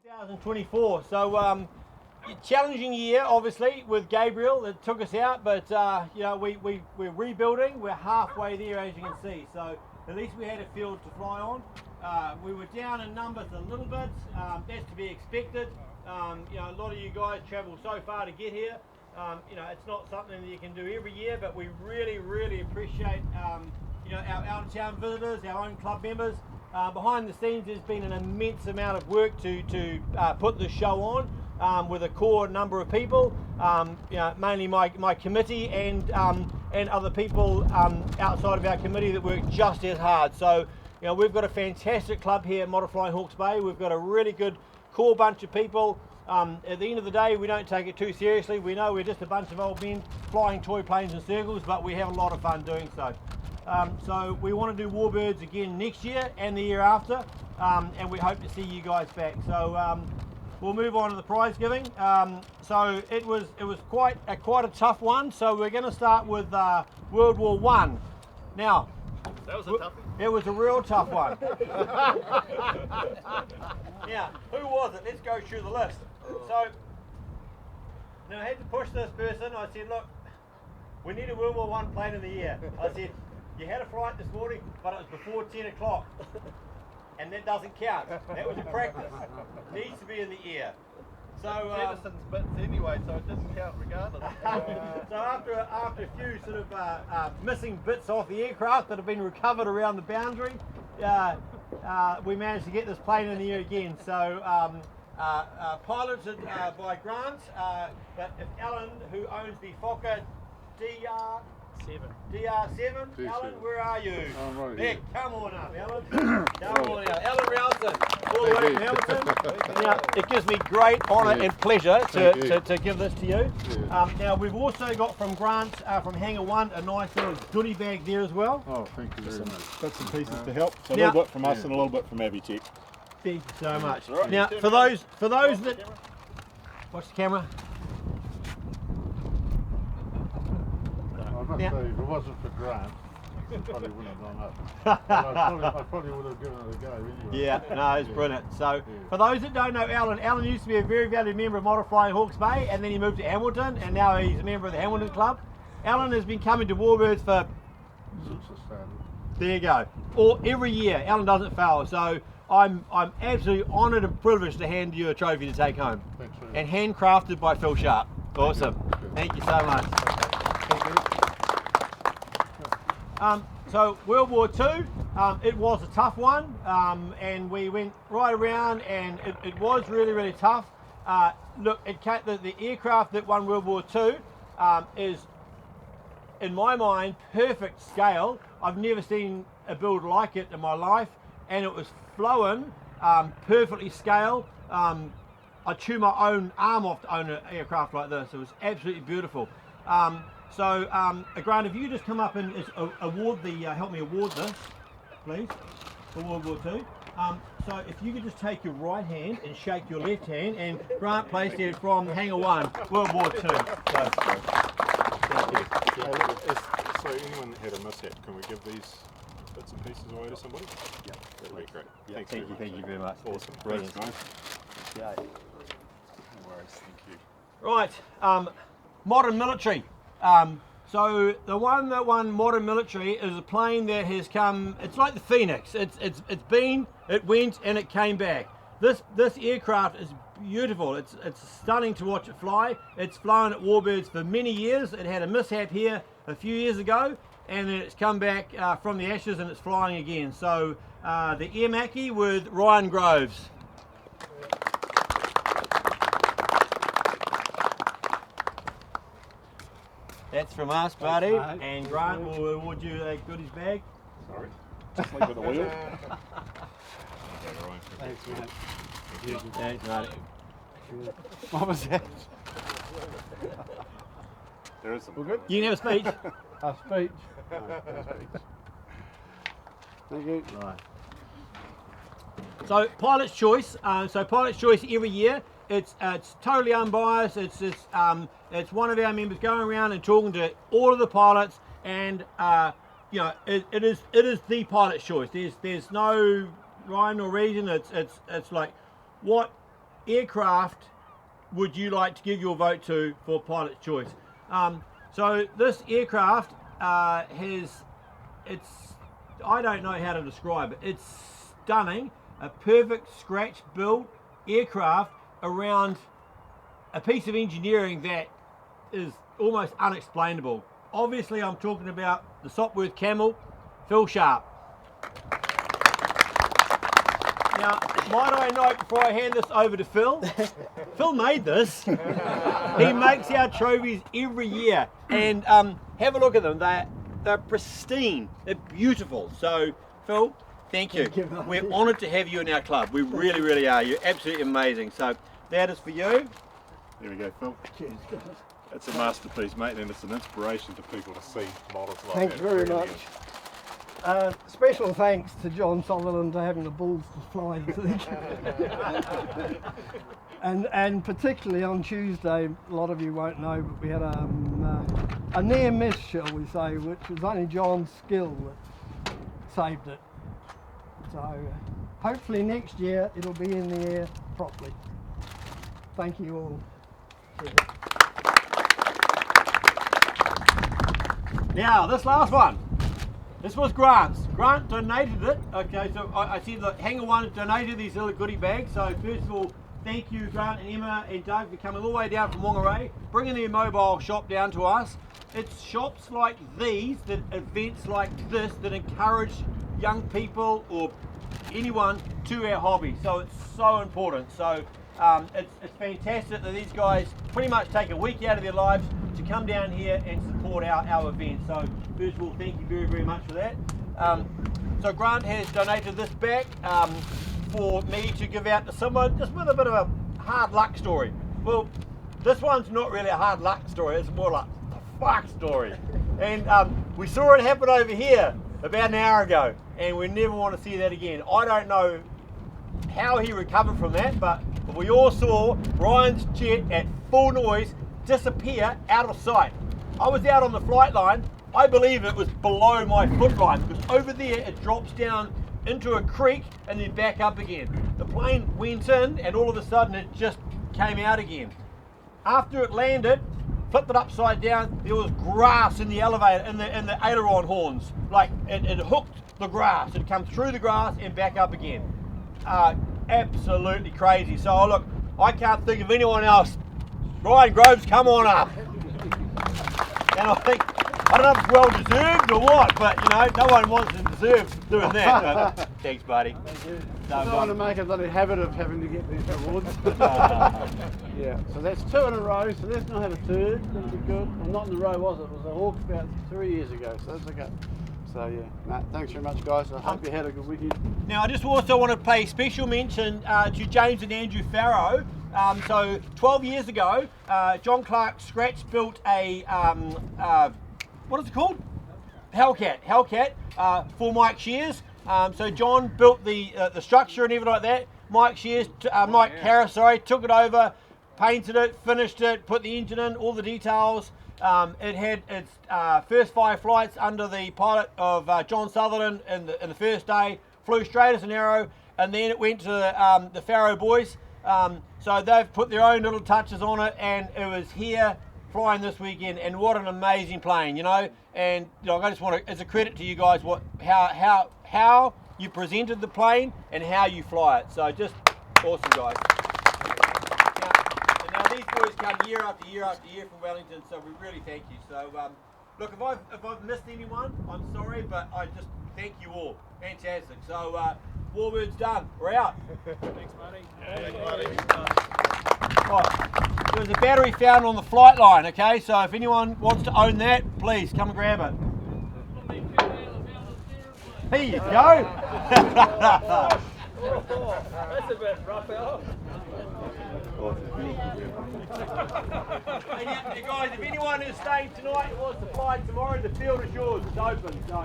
2024. So challenging year, obviously, with Gabriel that took us out, but you know we're rebuilding. We're halfway there, as you can see. So at least we had a field to fly on. We were down in numbers a little bit. That's to be expected. You know, a lot of you guys travel so far to get here. You know, it's not something that you can do every year, but we really appreciate you know, our out-of-town visitors, our own club members. Behind the scenes, there's been an immense amount of work to put the show on with a core number of people. You know, mainly my committee and other people outside of our committee that work just as hard. So, you know, we've got a fantastic club here at Model Flying Hawke's Bay. We've got a really good core bunch of people. At the end of the day, we don't take it too seriously. We know we're just a bunch of old men flying toy planes in circles, but we have a lot of fun doing so. So we want to do Warbirds again next year and the year after, and we hope to see you guys back. So we'll move on to the prize giving. So it was quite a tough one. So we're going to start with World War I. Now, that was a toughie. It was a real tough one. Now, who was it? Let's go through the list. So now I had to push this person. I said, look, we need a World War I plane of the year. I said, you had a flight this morning, but it was before 10 o'clock. And that doesn't count. That was a practice. It needs to be in the air. So Edison's bits anyway, so it doesn't count regardless. So after a few sort of missing bits off the aircraft that have been recovered around the boundary, we managed to get this plane in the air again. So piloted by Grant, but if Alan, who owns the Fokker DR7, Alan, where are you? I'm right Nick, here. come on up, Alan. Come on out. Alan Roundson, all the way from Hamilton. Now, it gives me great honour and pleasure to give this to you. Now, we've also got from Grant, from Hangar 1, a nice little goodie bag there as well. Oh, thank you very much. Bits and pieces to help. So a Now- little bit from us and a little bit from Avitech. Thank you so much. Right. Now, for those that... Watch the camera. I must Yeah. say, if it wasn't for Grant, I probably wouldn't have done that. I probably would have given it a go anyway. Yeah, no, it's brilliant. So, for those that don't know Alan used to be a very valued member of Model Flying Hawke's Bay, and then he moved to Hamilton, and now he's a member of the Hamilton Club. Alan has been coming to Warbirds for... Since I started. There you go. Or every year. Alan doesn't fail. So, I'm absolutely honoured and privileged to hand you a trophy to take home. Thanks very much. And handcrafted by Phil Sharp. Awesome. Thank you so much. So World War II, it was a tough one, and we went right around, and it was really tough. Look, the aircraft that won World War II is, in my mind, perfect scale. I've never seen a build like it in my life, and it was flown perfectly scale. I chew my own arm off to own an aircraft like this. It was absolutely beautiful. So, Grant, if you just come up and award the, help me award this, please, for World War II. So, if you could just take your right hand and shake your left hand, and Grant placed it from Hangar 1, World War II. So, thank you. So anyone that had a mishap, can we give these bits and pieces away to somebody? Yeah. That'd be great. Yeah, Thank you very much. Awesome. Brilliant. Thanks, guys. Yeah. No worries. Thank you. Right, modern military. So the one that won modern military is a plane that has come. It's like the Phoenix. It's been, it went, and it came back. This aircraft is beautiful. It's stunning to watch it fly. It's flown at Warbirds for many years. It had a mishap here a few years ago, and then it's come back from the ashes and it's flying again. So the Air Mackie with Ryan Groves. That's from us, buddy. And Grant will award you a goodies bag. Sorry. Just leave it a wheel. Thanks, mate. Thanks, mate. What was that? There is some. All good? You can have a speech. A speech. Thank you. Right. So pilot's choice. Pilot's choice every year. It's totally unbiased. It's one of our members going around and talking to all of the pilots, and you know, it is the pilot's choice. There's no rhyme or reason. It's like what aircraft would you like to give your vote to for Pilot's Choice? So this aircraft I don't know how to describe it. It's stunning, a perfect scratch built aircraft around a piece of engineering that is almost unexplainable. Obviously I'm talking about the Sopwith Camel, Phil Sharp. Now, might I note before I hand this over to Phil, Phil made this. He makes our trophies every year, and have a look at them. They're pristine, they're beautiful. So, Phil, thank you. We're honoured to have you in our club. We really, really are. You're absolutely amazing. So, that is for you. There we go, Phil. Cheers, guys. It's a masterpiece, mate, and it's an inspiration to people to see models like Thanks that. very Really much. is. Special thanks to John Sutherland for having the balls to fly into the and particularly on Tuesday, a lot of you won't know, but we had a near miss, shall we say, which was only John's skill that saved it. So hopefully next year it'll be in the air properly. Thank you all. Cheers. Now, this last one. This was Grant's. Grant donated it. Okay, so I see the Hangar 1 donated these little goodie bags. So first of all, thank you Grant and Emma and Doug for coming all the way down from Whangarei, bringing their mobile shop down to us. It's shops like these, events like this that encourage young people or anyone to our hobby. So it's so important. So it's fantastic that these guys pretty much take a week out of their lives to come down here and support our event. So first of all, thank you very, very much for that. So Grant has donated this back for me to give out to someone just with a bit of a hard luck story. Well, this one's not really a hard luck story, it's more like a fuck story. And we saw it happen over here about an hour ago, and we never want to see that again. I don't know how he recovered from that, but we all saw Ryan's jet at full noise disappear out of sight. I was out on the flight line. I believe it was below my foot line, because over there it drops down into a creek and then back up again. The plane went in and all of a sudden it just came out again. After it landed, flipped it upside down, there was grass in the elevator, in the aileron horns. Like it hooked the grass. It come through the grass and back up again. Absolutely crazy. So look, I can't think of anyone else. Ryan Groves, come on up. And I think, I don't know if it's well deserved or what, but you know, no one wants to deserve doing that. But thanks, buddy. Thank you. So, I don't want to make a bloody habit of having to get these awards. Yeah, so that's 2 in a row, so let's not have a third. That'll be good. Well, not in a row, was it? It was a Hawk about 3 years ago, so that's okay. So yeah, Matt, thanks very much, guys. I hope you had a good weekend. Now, I just also want to pay special mention to James and Andrew Farrow. So 12 years ago, John Clark Scratch built a, what is it called? Hellcat for Mike Shears. So John built the structure and everything like that. Mike Harris, took it over, painted it, finished it, put the engine in, all the details. It had its first 5 flights under the pilot of John Sutherland in the first day, flew straight as an arrow, and then it went to the Farrow boys. So they've put their own little touches on it, and it was here flying this weekend, and what an amazing plane, you know. And you know, I just want to, it's a credit to you guys, how you presented the plane and how you fly it. So just awesome, guys. Now these boys come year after year after year from Wellington, so we really thank you. So look, if I've missed anyone, I'm sorry, but I just thank you all. Fantastic. So Warbirds done. We're out. Thanks, buddy. Thanks, buddy. Right. There was a battery found on the flight line, okay? So if anyone wants to own that, please come and grab it. Here you go. That's a bit rough out. Hey, guys, if anyone is staying tonight and wants to fly tomorrow, the field is yours. It's open. So.